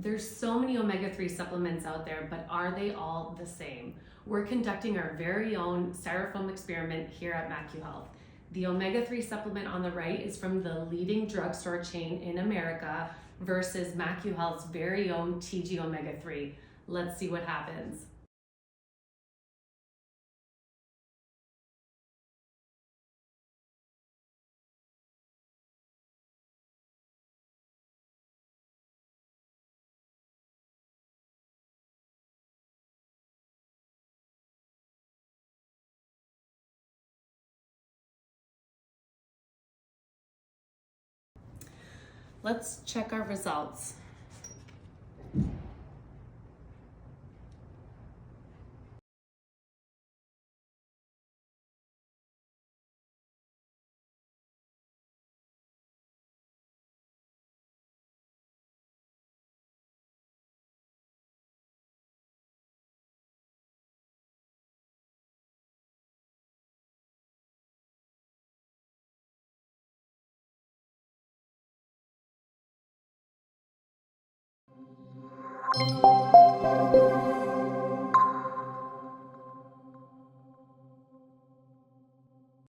There's so many omega-3 supplements out there, but are they all the same? We're conducting our very own styrofoam experiment here at MacuHealth. The omega-3 supplement on the right is from the leading drugstore chain in America versus MacuHealth's very own TG Omega-3. Let's see what happens. Let's check our results.